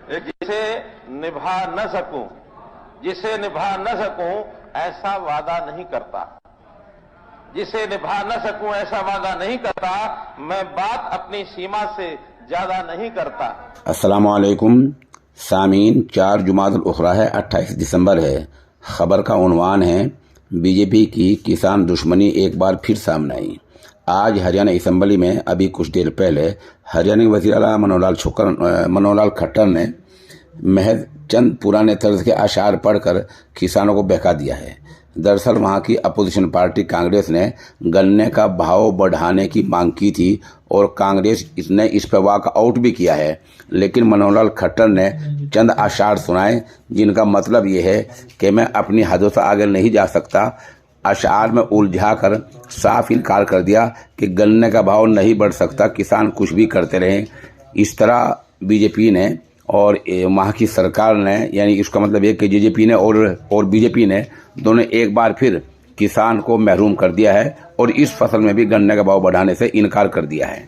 जिसे निभा न सकूं ऐसा वादा नहीं करता, जिसे निभा न सकूं ऐसा वादा नहीं करता, मैं बात अपनी सीमा से ज्यादा नहीं करता। अस्सलाम वालेकुम सामीन, 4 जुमादुल उखरा है, 28 दिसंबर है। खबर का उन्वान है बीजेपी की किसान दुश्मनी एक बार फिर सामने आई। आज हरियाणा असेंबली में अभी कुछ देर पहले हरियाणा के वज़ीर आला मनोहर खट्टर ने महज चंद पुराने तर्ज के अशार पढ़कर किसानों को बहका दिया है। दरअसल वहां की अपोजिशन पार्टी कांग्रेस ने गन्ने का भाव बढ़ाने की मांग की थी और कांग्रेस इसने इस पर वॉकआउट भी किया है, लेकिन मनोहर खट्टर ने चंद अशार सुनाए जिनका मतलब ये है कि मैं अपनी हदों से आगे नहीं जा सकता। अशार में उलझा कर साफ इनकार कर दिया कि गन्ने का भाव नहीं बढ़ सकता, किसान कुछ भी करते रहें। इस तरह बीजेपी ने और वहाँ की सरकार ने, यानी इसका मतलब है कि जेजेपी ने और बीजेपी ने दोनों एक बार फिर किसान को महरूम कर दिया है और इस फसल में भी गन्ने का भाव बढ़ाने से इनकार कर दिया है।